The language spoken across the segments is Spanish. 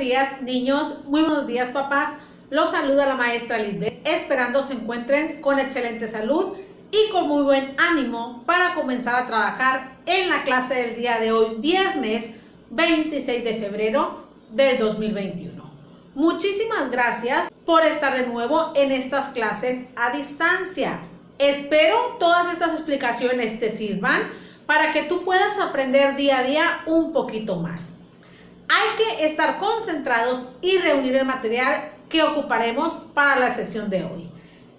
días, niños, muy buenos días, papás. Los saluda la maestra Lisbeth, esperando se encuentren con excelente salud y con muy buen ánimo para comenzar a trabajar en la clase del día de hoy, viernes 26 de febrero del 2021. Muchísimas gracias por estar de nuevo en estas clases a distancia. Espero todas estas explicaciones te sirvan para que tú puedas aprender día a día un poquito más. Hay que estar concentrados y reunir el material que ocuparemos para la sesión de hoy.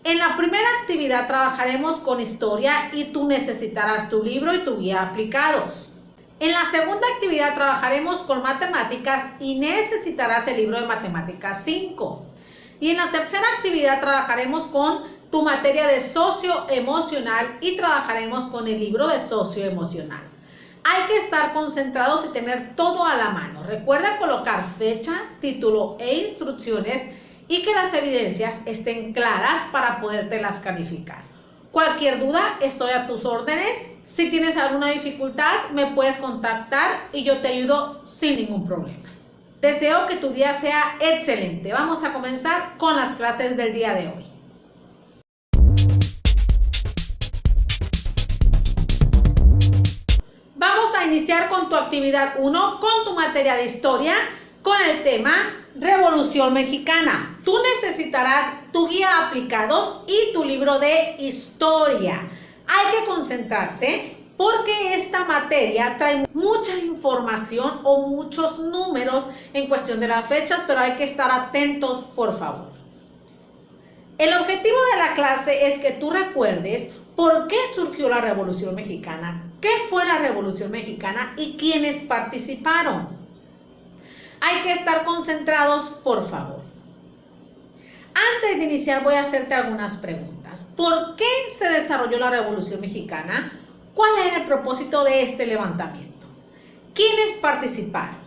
En la primera actividad trabajaremos con historia y tú necesitarás tu libro y tu guía aplicados. En la segunda actividad trabajaremos con matemáticas y necesitarás el libro de matemáticas 5. Y en la tercera actividad trabajaremos con tu materia de socioemocional y trabajaremos con el libro de socioemocional. Hay que estar concentrados y tener todo a la mano. Recuerda colocar fecha, título e instrucciones y que las evidencias estén claras para podértelas calificar. Cualquier duda, estoy a tus órdenes. Si tienes alguna dificultad, me puedes contactar y yo te ayudo sin ningún problema. Deseo que tu día sea excelente. Vamos a comenzar con las clases del día de hoy. Vamos a iniciar con tu actividad 1, con tu materia de historia, con el tema Revolución Mexicana. Tú necesitarás tu guía aplicados y tu libro de historia. Hay que concentrarse porque esta materia trae mucha información o muchos números en cuestión de las fechas, pero hay que estar atentos, por favor. El objetivo de la clase es que tú recuerdes por qué surgió la Revolución Mexicana, qué fue la Revolución Mexicana y quiénes participaron. Hay que estar concentrados, por favor. Antes de iniciar voy a hacerte algunas preguntas. ¿Por qué se desarrolló la Revolución Mexicana? ¿Cuál era el propósito de este levantamiento? ¿Quiénes participaron?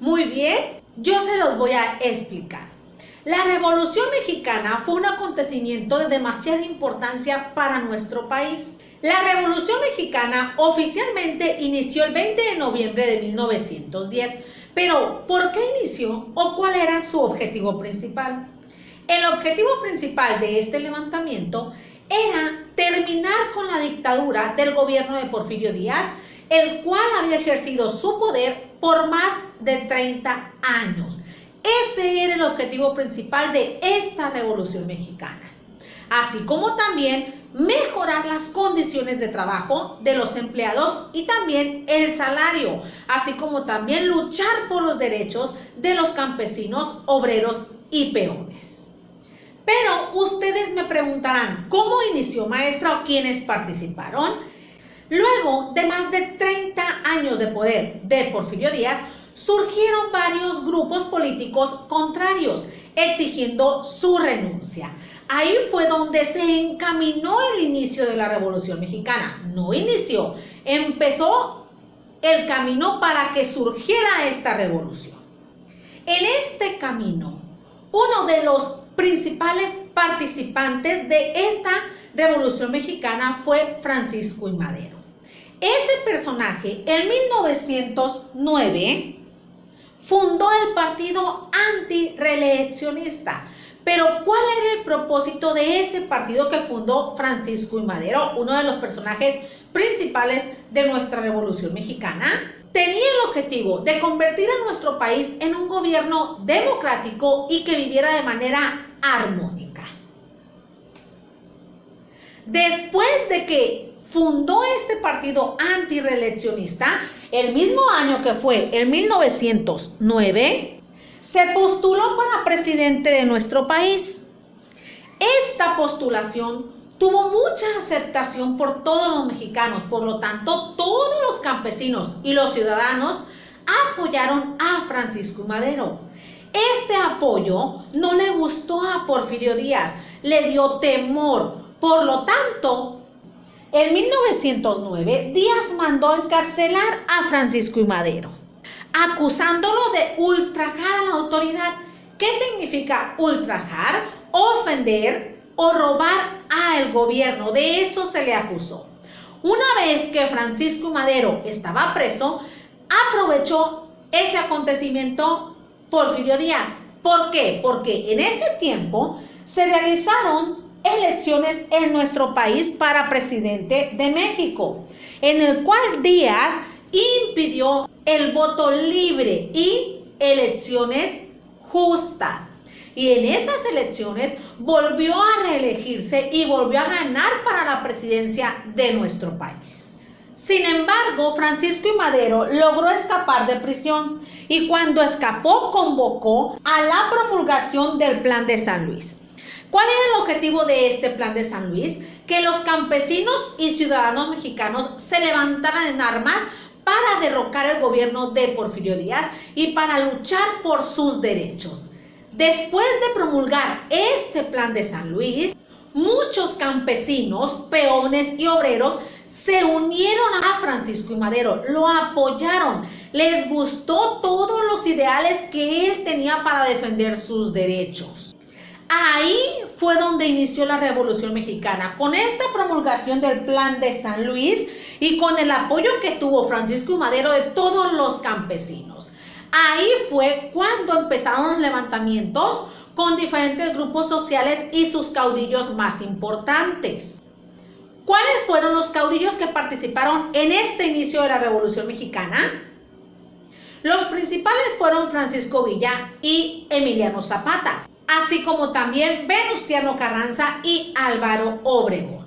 Muy bien, yo se los voy a explicar. La Revolución Mexicana fue un acontecimiento de demasiada importancia para nuestro país. La Revolución Mexicana oficialmente inició el 20 de noviembre de 1910, pero ¿por qué inició o cuál era su objetivo principal? El objetivo principal de este levantamiento era terminar con la dictadura del gobierno de Porfirio Díaz, el cual había ejercido su poder por más de 30 años. Ese era el objetivo principal de esta Revolución Mexicana, así como también mejorar las condiciones de trabajo de los empleados y también el salario, así como también luchar por los derechos de los campesinos, obreros y peones. Pero ustedes me preguntarán, ¿cómo inició, maestra, o quiénes participaron? Luego de más de 30 años de poder de Porfirio Díaz, surgieron varios grupos políticos contrarios, exigiendo su renuncia. Ahí fue donde se encaminó el inicio de la Revolución Mexicana. No inició, empezó el camino para que surgiera esta revolución. En este camino, uno de los principales participantes de esta Revolución Mexicana fue Francisco I. Madero. Ese personaje, en 1909, fundó el partido antirreeleccionista. Pero ¿cuál era el propósito de ese partido que fundó Francisco I. Madero, uno de los personajes principales de nuestra Revolución Mexicana? Tenía el objetivo de convertir a nuestro país en un gobierno democrático y que viviera de manera armónica. Después de que fundó este partido antirreeleccionista, el mismo año que fue el 1909, se postuló para presidente de nuestro país. Esta postulación tuvo mucha aceptación por todos los mexicanos, por lo tanto, todos los campesinos y los ciudadanos apoyaron a Francisco I. Madero. Este apoyo no le gustó a Porfirio Díaz, le dio temor. Por lo tanto, en 1909, Díaz mandó encarcelar a Francisco I. Madero, acusándolo de ultrajar a la autoridad. ¿Qué significa ultrajar? Ofender o robar al gobierno. De eso se le acusó. Una vez que Francisco I. Madero estaba preso, aprovechó ese acontecimiento Porfirio Díaz. ¿Por qué? Porque en ese tiempo se realizaron elecciones en nuestro país para presidente de México, en el cual Díaz impidió el voto libre y elecciones justas. Y en esas elecciones volvió a reelegirse y volvió a ganar para la presidencia de nuestro país. Sin embargo, Francisco I. Madero logró escapar de prisión y cuando escapó convocó a la promulgación del Plan de San Luis. ¿Cuál era el objetivo de este Plan de San Luis? Que los campesinos y ciudadanos mexicanos se levantaran en armas para derrocar el gobierno de Porfirio Díaz y para luchar por sus derechos. Después de promulgar este Plan de San Luis, muchos campesinos, peones y obreros se unieron a Francisco I. Madero, lo apoyaron, les gustó todos los ideales que él tenía para defender sus derechos. Ahí fue donde inició la Revolución Mexicana, con esta promulgación del Plan de San Luis y con el apoyo que tuvo Francisco I. Madero de todos los campesinos. Ahí fue cuando empezaron los levantamientos con diferentes grupos sociales y sus caudillos más importantes. ¿Cuáles fueron los caudillos que participaron en este inicio de la Revolución Mexicana? Los principales fueron Francisco Villa y Emiliano Zapata, así como también Venustiano Carranza y Álvaro Obregón.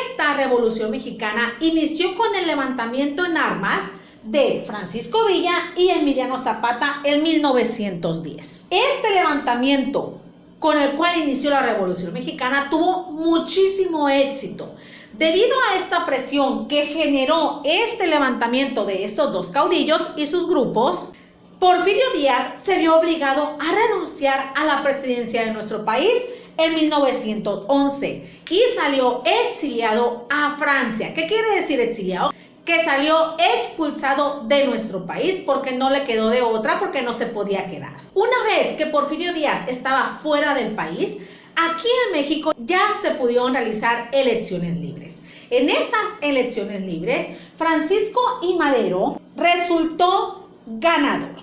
Esta Revolución Mexicana inició con el levantamiento en armas de Francisco Villa y Emiliano Zapata en 1910. Este levantamiento con el cual inició la Revolución Mexicana tuvo muchísimo éxito. Debido a esta presión que generó este levantamiento de estos dos caudillos y sus grupos, Porfirio Díaz se vio obligado a renunciar a la presidencia de nuestro país en 1911 y salió exiliado a Francia. ¿Qué quiere decir exiliado? Que salió expulsado de nuestro país porque no le quedó de otra, porque no se podía quedar. Una vez que Porfirio Díaz estaba fuera del país, aquí en México ya se pudieron realizar elecciones libres. En esas elecciones libres, Francisco I. Madero resultó ganador.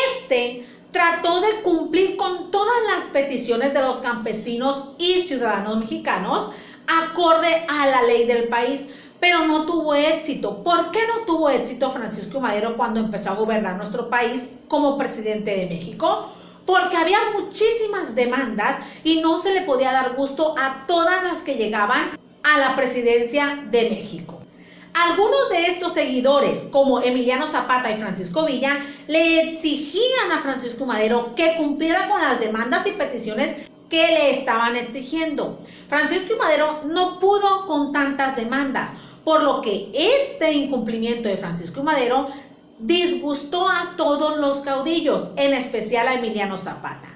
Este trató de cumplir con todas las peticiones de los campesinos y ciudadanos mexicanos acorde a la ley del país, pero no tuvo éxito. ¿Por qué no tuvo éxito Francisco I. Madero cuando empezó a gobernar nuestro país como presidente de México? Porque había muchísimas demandas y no se le podía dar gusto a todas las que llegaban a la presidencia de México. Algunos de estos seguidores, como Emiliano Zapata y Francisco Villa, le exigían a Francisco I. Madero que cumpliera con las demandas y peticiones que le estaban exigiendo. Francisco I. Madero no pudo con tantas demandas, por lo que este incumplimiento de Francisco I. Madero disgustó a todos los caudillos, en especial a Emiliano Zapata.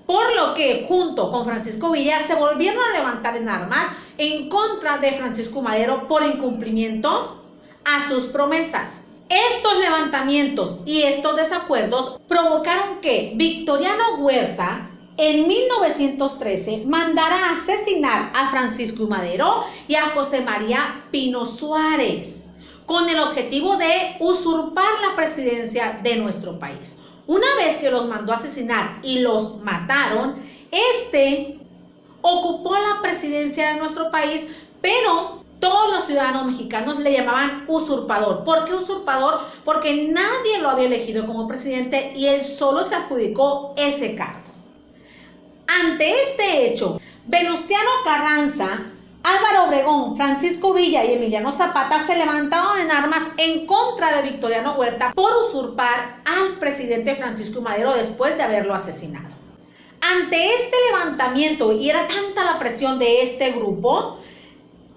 Por lo que junto con Francisco Villa se volvieron a levantar en armas en contra de Francisco I. Madero por incumplimiento a sus promesas. Estos levantamientos y estos desacuerdos provocaron que Victoriano Huerta en 1913 mandara asesinar a Francisco I. Madero y a José María Pino Suárez con el objetivo de usurpar la presidencia de nuestro país. Una vez que los mandó a asesinar y los mataron, este ocupó la presidencia de nuestro país, pero todos los ciudadanos mexicanos le llamaban usurpador. ¿Por qué usurpador? Porque nadie lo había elegido como presidente y él solo se adjudicó ese cargo. Ante este hecho, Venustiano Carranza, Álvaro Obregón, Francisco Villa y Emiliano Zapata se levantaron en armas en contra de Victoriano Huerta por usurpar al presidente Francisco I. Madero después de haberlo asesinado. Ante este levantamiento, y era tanta la presión de este grupo,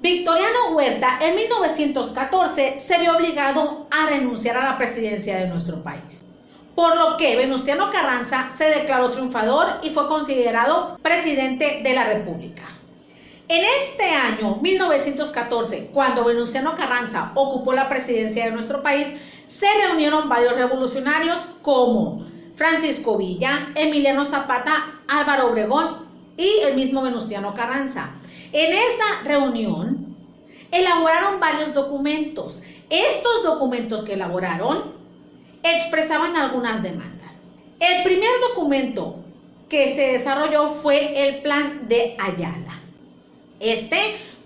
Victoriano Huerta en 1914 se vio obligado a renunciar a la presidencia de nuestro país. Por lo que Venustiano Carranza se declaró triunfador y fue considerado presidente de la República. En este año, 1914, cuando Venustiano Carranza ocupó la presidencia de nuestro país, se reunieron varios revolucionarios como Francisco Villa, Emiliano Zapata, Álvaro Obregón y el mismo Venustiano Carranza. En esa reunión elaboraron varios documentos. Estos documentos que elaboraron expresaban algunas demandas. El primer documento que se desarrolló fue el Plan de Ayala. Este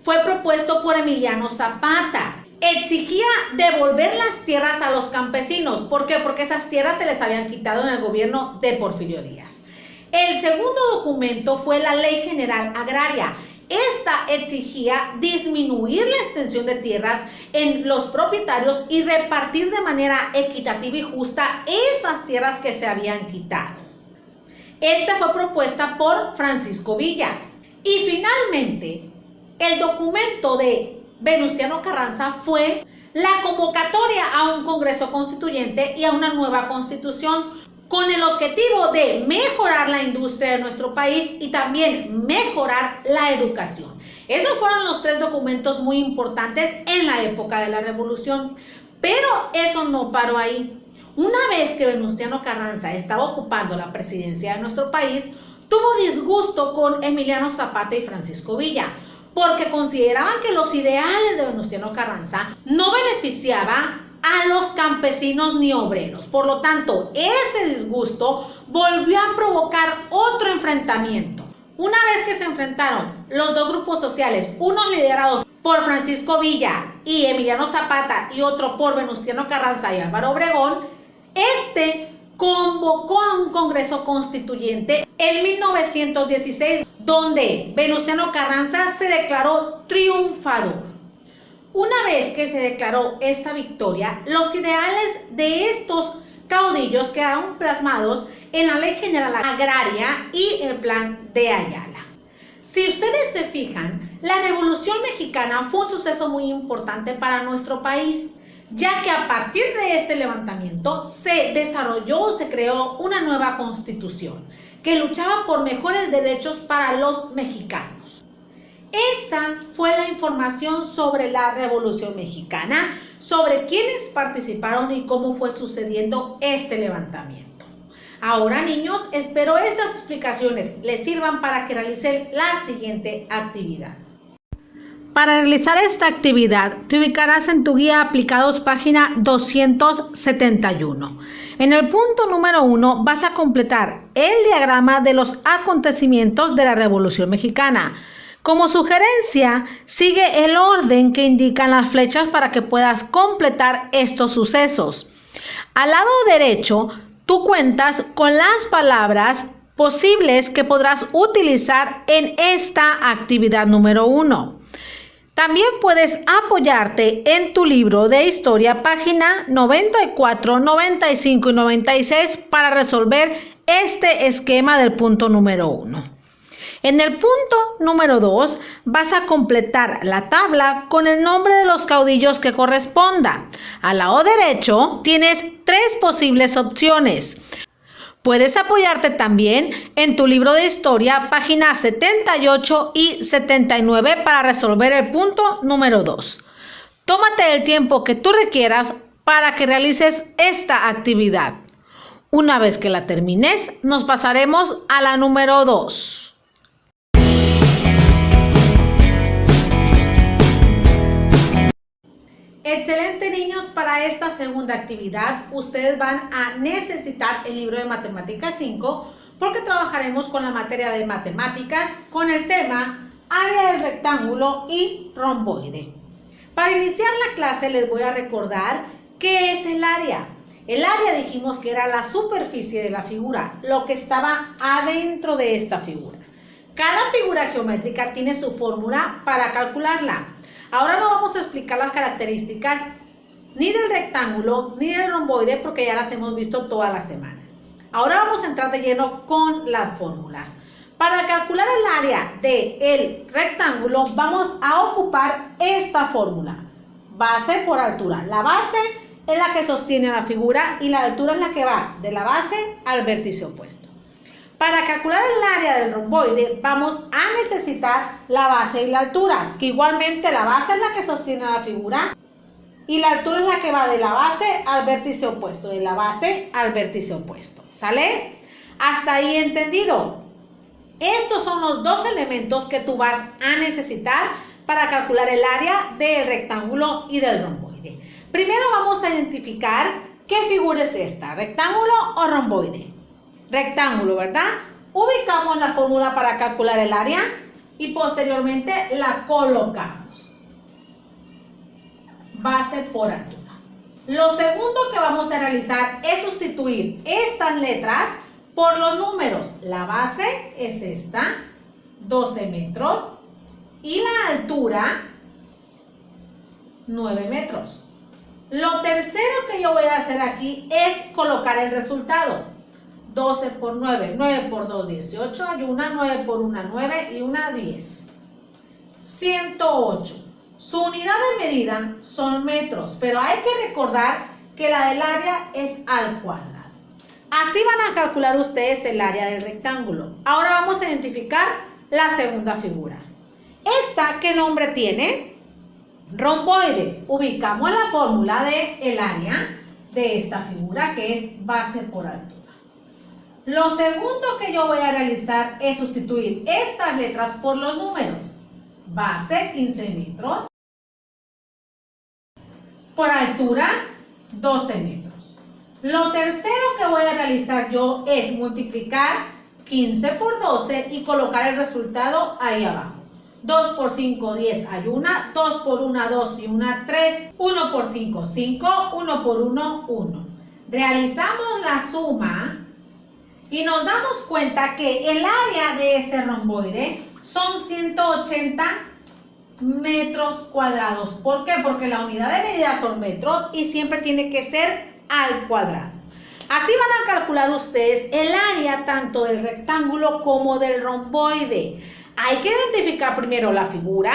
fue propuesto por Emiliano Zapata. Exigía devolver las tierras a los campesinos. ¿Por qué? Porque esas tierras se les habían quitado en el gobierno de Porfirio Díaz. El segundo documento fue la Ley General Agraria. Esta exigía disminuir la extensión de tierras en los propietarios y repartir de manera equitativa y justa esas tierras que se habían quitado. Esta fue propuesta por Francisco Villa. Y finalmente, el documento de Venustiano Carranza fue la convocatoria a un Congreso Constituyente y a una nueva Constitución con el objetivo de mejorar la industria de nuestro país y también mejorar la educación. Esos fueron los tres documentos muy importantes en la época de la Revolución, pero eso no paró ahí. Una vez que Venustiano Carranza estaba ocupando la presidencia de nuestro país, tuvo disgusto con Emiliano Zapata y Francisco Villa, porque consideraban que los ideales de Venustiano Carranza no beneficiaban a los campesinos ni obreros. Por lo tanto, ese disgusto volvió a provocar otro enfrentamiento. Una vez que se enfrentaron los dos grupos sociales, uno liderado por Francisco Villa y Emiliano Zapata y otro por Venustiano Carranza y Álvaro Obregón, este convocó a un Congreso Constituyente en 1916, donde Venustiano Carranza se declaró triunfador. Una vez que se declaró esta victoria, los ideales de estos caudillos quedaron plasmados en la Ley General Agraria y el Plan de Ayala. Si ustedes se fijan, la Revolución Mexicana fue un suceso muy importante para nuestro país, ya que a partir de este levantamiento se desarrolló, se creó una nueva constitución que luchaba por mejores derechos para los mexicanos. Esa fue la información sobre la Revolución Mexicana, sobre quiénes participaron y cómo fue sucediendo este levantamiento. Ahora, niños, espero estas explicaciones les sirvan para que realicen la siguiente actividad. Para realizar esta actividad, te ubicarás en tu guía aplicados página 271. En el punto número 1 vas a completar el diagrama de los acontecimientos de la Revolución Mexicana. Como sugerencia, sigue el orden que indican las flechas para que puedas completar estos sucesos. Al lado derecho, tú cuentas con las palabras posibles que podrás utilizar en esta actividad número 1. También puedes apoyarte en tu libro de historia, página 94, 95 y 96 para resolver este esquema del punto número 1. En el punto número 2 vas a completar la tabla con el nombre de los caudillos que corresponda. Al lado derecho tienes 3 posibles opciones. Puedes apoyarte también en tu libro de historia, páginas 78 y 79 para resolver el punto número 2. Tómate el tiempo que tú requieras para que realices esta actividad. Una vez que la termines, nos pasaremos a la número 2. Excelente, niños. Para esta segunda actividad ustedes van a necesitar el libro de Matemáticas 5 porque trabajaremos con la materia de matemáticas con el tema área del rectángulo y romboide. Para iniciar la clase les voy a recordar qué es el área. El área dijimos que era la superficie de la figura, lo que estaba adentro de esta figura. Cada figura geométrica tiene su fórmula para calcularla. Ahora no vamos a explicar las características ni del rectángulo ni del romboide porque ya las hemos visto toda la semana. Ahora vamos a entrar de lleno con las fórmulas. Para calcular el área del rectángulo vamos a ocupar esta fórmula. Base por altura. La base es la que sostiene la figura y la altura es la que va de la base al vértice opuesto. Para calcular el área del romboide vamos a necesitar la base y la altura, que igualmente la base es la que sostiene la figura y la altura es la que va de la base al vértice opuesto, de la base al vértice opuesto. ¿Sale? ¿Hasta ahí entendido? Estos son los 2 elementos que tú vas a necesitar para calcular el área del rectángulo y del romboide. Primero vamos a identificar ¿Qué figura es esta? ¿Rectángulo o romboide? Rectángulo, ¿verdad? Ubicamos la fórmula para calcular el área y posteriormente la colocamos. Base por altura. Lo segundo que vamos a realizar es sustituir estas letras por los números. La base es esta, 12 metros, y la altura, 9 metros. Lo tercero que yo voy a hacer aquí es colocar el resultado. 12 por 9, 9 por 2, 18, hay una, 9 por 1, 9 y una 10. 108. Su unidad de medida son metros, pero hay que recordar que la del área es al cuadrado. Así van a calcular ustedes el área del rectángulo. Ahora vamos a identificar la segunda figura. ¿Esta qué nombre tiene? Romboide. Ubicamos la fórmula del área de esta figura, que es base por altura. Lo segundo que yo voy a realizar es sustituir estas letras por los números. Base, 15 metros. Por altura, 12 metros. Lo tercero que voy a realizar yo es multiplicar 15 por 12 y colocar el resultado ahí abajo. 2 por 5, 10, hay una. 2 por 1, 2 y una, 3. 1 por 5, 5. 1 por 1, 1. Realizamos la suma y nos damos cuenta que el área de este romboide son 180 metros cuadrados. ¿Por qué? Porque la unidad de medida son metros y siempre tiene que ser al cuadrado. Así van a calcular ustedes el área tanto del rectángulo como del romboide. Hay que identificar primero la figura,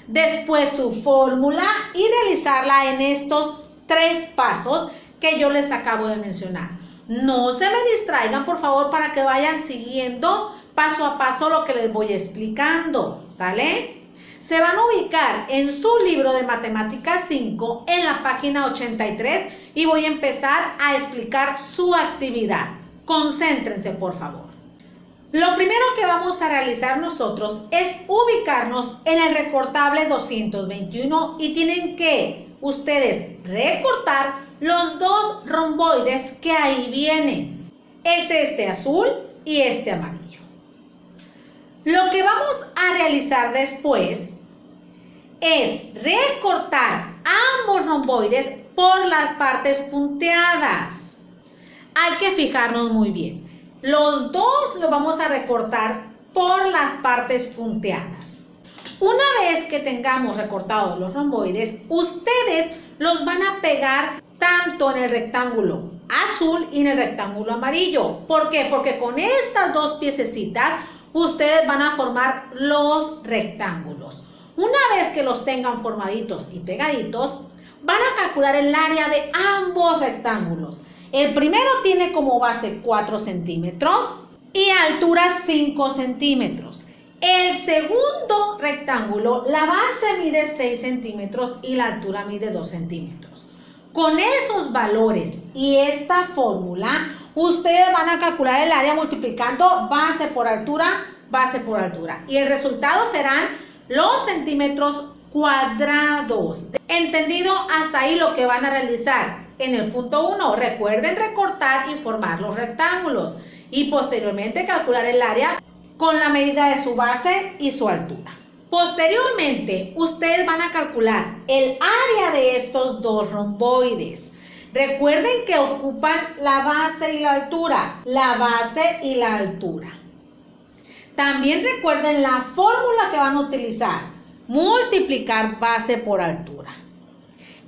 después su fórmula y realizarla en estos 3 pasos que yo les acabo de mencionar. No se me distraigan, por favor, para que vayan siguiendo paso a paso lo que les voy explicando, ¿sale? Se van a ubicar en su libro de Matemáticas 5 en la página 83 y voy a empezar a explicar su actividad. Concéntrense, por favor. Lo primero que vamos a realizar nosotros es ubicarnos en el recortable 221 y tienen que ustedes recortar los 2 romboides que ahí vienen. Es este azul y este amarillo. Lo que vamos a realizar después es recortar ambos romboides por las partes punteadas. Hay que fijarnos muy bien. Los dos los vamos a recortar por las partes punteadas. Una vez que tengamos recortados los romboides, ustedes los van a pegar tanto en el rectángulo azul y en el rectángulo amarillo. ¿Por qué? Porque con estas 2 piececitas ustedes van a formar los rectángulos. Una vez que los tengan formaditos y pegaditos, van a calcular el área de ambos rectángulos. El primero tiene como base 4 centímetros y altura 5 centímetros. El segundo rectángulo, la base mide 6 centímetros y la altura mide 2 centímetros. Con esos valores y esta fórmula, ustedes van a calcular el área multiplicando base por altura. Y el resultado serán los centímetros cuadrados. ¿Entendido hasta ahí lo que van a realizar? En el punto 1, recuerden recortar y formar los rectángulos y posteriormente calcular el área con la medida de su base y su altura. Posteriormente, ustedes van a calcular el área de estos 2 romboides. Recuerden que ocupan la base y la altura. También recuerden la fórmula que van a utilizar. Multiplicar base por altura.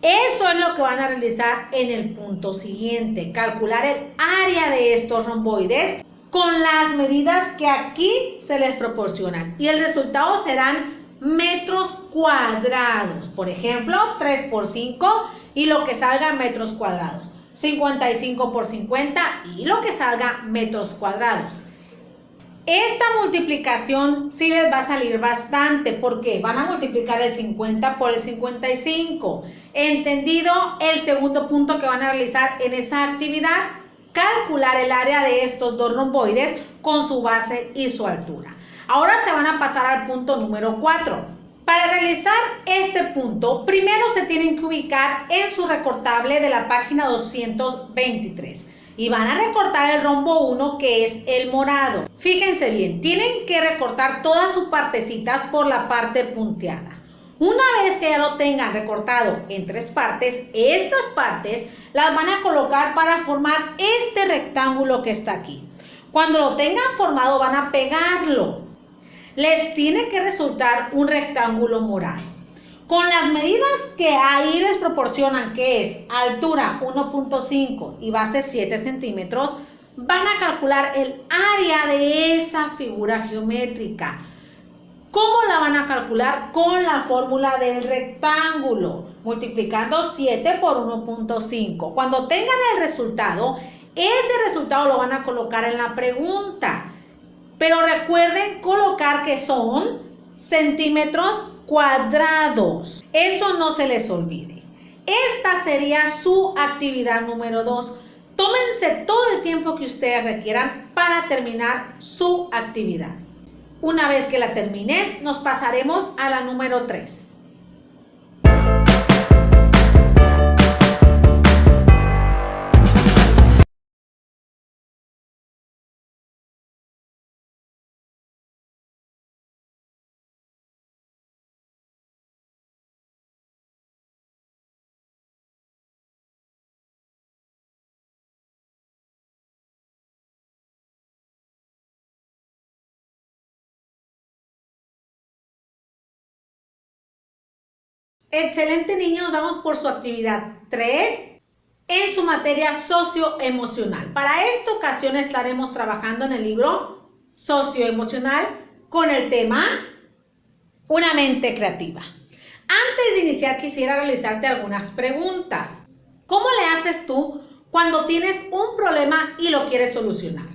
Eso es lo que van a realizar en el punto siguiente. Calcular el área de estos romboides con las medidas que aquí se les proporcionan. Y el resultado serán metros cuadrados. Por ejemplo, 3 por 5 y lo que salga metros cuadrados. 55 por 50 y lo que salga metros cuadrados. Esta multiplicación sí les va a salir bastante porque van a multiplicar el 50 por el 55. ¿Entendido el segundo punto que van a realizar en esa actividad? Calcular el área de estos 2 romboides con su base y su altura. Ahora se van a pasar al punto número 4. Para realizar este punto, primero se tienen que ubicar en su recortable de la página 223 y van a recortar el rombo 1, que es el morado. Fíjense bien, tienen que recortar todas sus partecitas por la parte punteada. Una vez que ya lo tengan recortado en 3 partes, estas partes las van a colocar para formar este rectángulo que está aquí. Cuando lo tengan formado, van a pegarlo. Les tiene que resultar un rectángulo morado. Con las medidas que ahí les proporcionan, que es altura 1.5 y base 7 centímetros, van a calcular el área de esa figura geométrica. ¿Cómo la van a calcular? Con la fórmula del rectángulo, multiplicando 7 por 1.5. Cuando tengan el resultado, ese resultado lo van a colocar en la pregunta. Pero recuerden colocar que son centímetros cuadrados. Eso no se les olvide. Esta sería su actividad número 2. Tómense todo el tiempo que ustedes requieran para terminar su actividad. Una vez que la terminen, nos pasaremos a la número 3. Excelente, niños, damos por su actividad 3 en su materia socioemocional. Para esta ocasión estaremos trabajando en el libro socioemocional con el tema Una mente creativa. Antes de iniciar, quisiera realizarte algunas preguntas. ¿Cómo le haces tú cuando tienes un problema y lo quieres solucionar?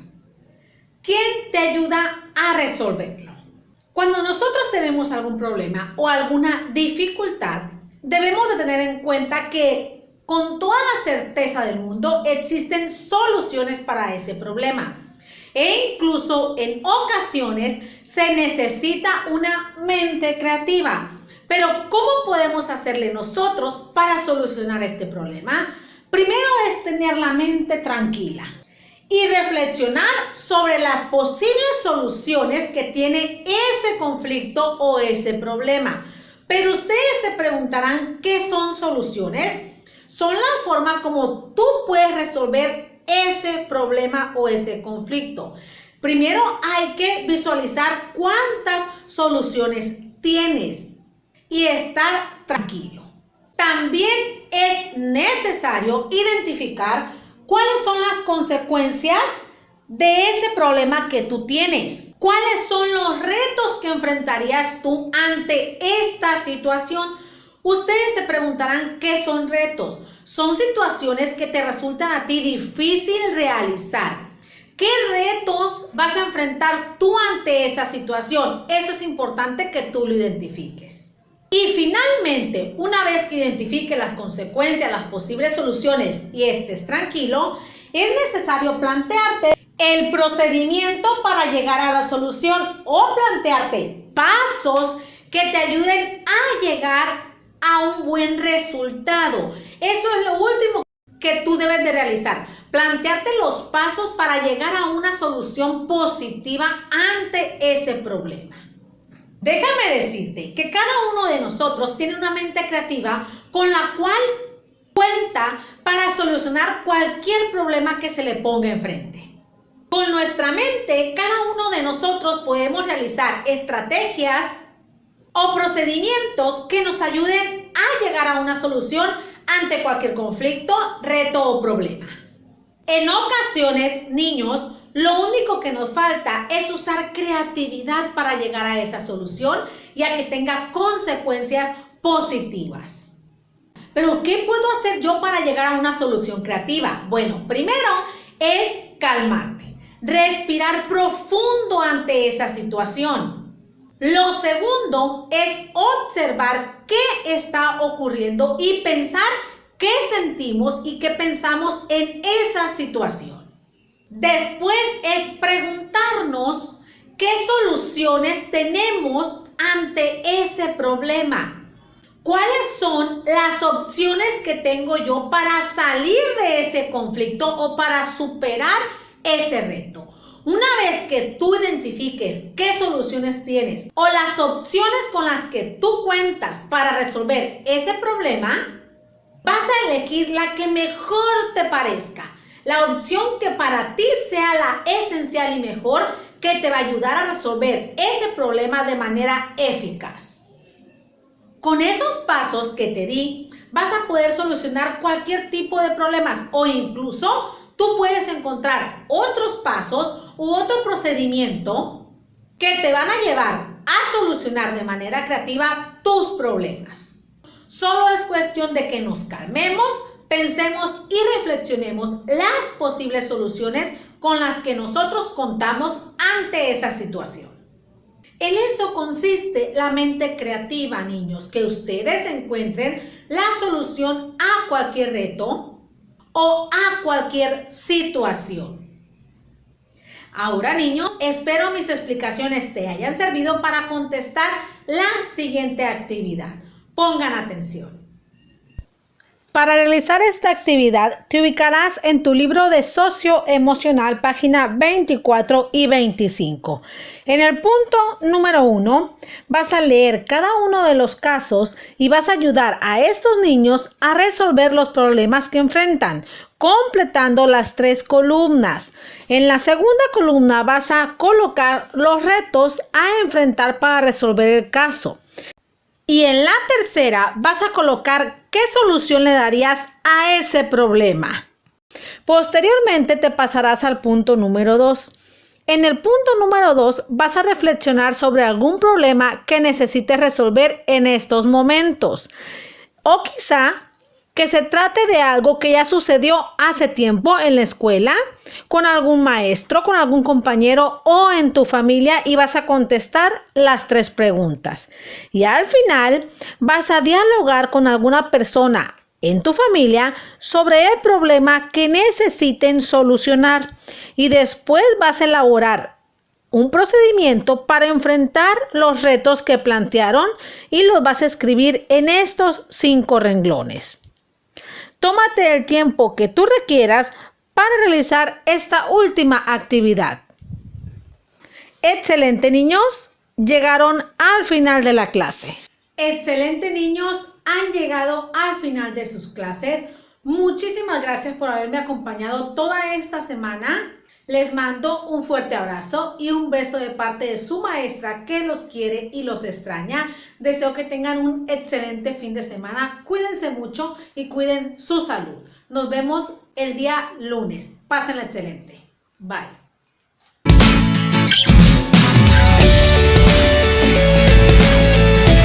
¿Quién te ayuda a resolverlo? Cuando nosotros tenemos algún problema o alguna dificultad, debemos de tener en cuenta que con toda la certeza del mundo existen soluciones para ese problema. E incluso en ocasiones se necesita una mente creativa. Pero ¿cómo podemos hacerle nosotros para solucionar este problema? Primero es tener la mente tranquila y reflexionar sobre las posibles soluciones que tiene ese conflicto o ese problema. Pero ustedes se preguntarán, ¿qué son soluciones? Son las formas como tú puedes resolver ese problema o ese conflicto. Primero hay que visualizar cuántas soluciones tienes y estar tranquilo. También es necesario identificar cuáles son las consecuencias de ese problema que tú tienes. ¿Cuáles son los retos que enfrentarías tú ante esta situación? Ustedes se preguntarán, ¿qué son retos? Son situaciones que te resultan a ti difícil realizar. ¿Qué retos vas a enfrentar tú ante esa situación? Eso es importante que tú lo identifiques. Y finalmente, una vez que identifiques las consecuencias, las posibles soluciones y estés tranquilo, es necesario plantearte el procedimiento para llegar a la solución o plantearte pasos que te ayuden a llegar a un buen resultado. Eso es lo último que tú debes de realizar. Plantearte los pasos para llegar a una solución positiva ante ese problema. Déjame decirte que cada uno de nosotros tiene una mente creativa con la cual cuenta para solucionar cualquier problema que se le ponga enfrente. Con nuestra mente, cada uno de nosotros podemos realizar estrategias o procedimientos que nos ayuden a llegar a una solución ante cualquier conflicto, reto o problema. En ocasiones, niños, lo único que nos falta es usar creatividad para llegar a esa solución y a que tenga consecuencias positivas. Pero, ¿qué puedo hacer yo para llegar a una solución creativa? Bueno, primero es calmarte, respirar profundo ante esa situación. Lo segundo es observar qué está ocurriendo y pensar qué sentimos y qué pensamos en esa situación. Después es preguntarnos qué soluciones tenemos ante ese problema? ¿Cuáles son las opciones que tengo yo para salir de ese conflicto o para superar ese reto? Una vez que tú identifiques qué soluciones tienes o las opciones con las que tú cuentas para resolver ese problema, vas a elegir la que mejor te parezca, la opción que para ti sea la esencial y mejor, que te va a ayudar a resolver ese problema de manera eficaz. Con esos pasos que te di, vas a poder solucionar cualquier tipo de problemas o incluso tú puedes encontrar otros pasos u otro procedimiento que te van a llevar a solucionar de manera creativa tus problemas. Solo es cuestión de que nos calmemos, pensemos y reflexionemos las posibles soluciones con las que nosotros contamos ante esa situación. En eso consiste la mente creativa, niños, que ustedes encuentren la solución a cualquier reto o a cualquier situación. Ahora, niños, espero mis explicaciones te hayan servido para contestar la siguiente actividad. Pongan atención. Para realizar esta actividad, te ubicarás en tu libro de socioemocional, página 24 y 25. En el punto número 1, vas a leer cada uno de los casos y vas a ayudar a estos niños a resolver los problemas que enfrentan, completando las 3 columnas. En la segunda columna vas a colocar los retos a enfrentar para resolver el caso. Y en la tercera vas a colocar qué solución le darías a ese problema. Posteriormente te pasarás al punto número 2. En el punto número 2 vas a reflexionar sobre algún problema que necesites resolver en estos momentos. O quizá que se trate de algo que ya sucedió hace tiempo en la escuela, con algún maestro, con algún compañero o en tu familia, y vas a contestar las 3 preguntas. Y al final vas a dialogar con alguna persona en tu familia sobre el problema que necesiten solucionar. Y después vas a elaborar un procedimiento para enfrentar los retos que plantearon y los vas a escribir en estos 5 renglones. Tómate el tiempo que tú requieras para realizar esta última actividad. Excelente, niños, llegaron al final de la clase. Excelente, niños, han llegado al final de sus clases. Muchísimas gracias por haberme acompañado toda esta semana. Les mando un fuerte abrazo y un beso de parte de su maestra que los quiere y los extraña. Deseo que tengan un excelente fin de semana. Cuídense mucho y cuiden su salud. Nos vemos el día lunes. Pásenla excelente. Bye.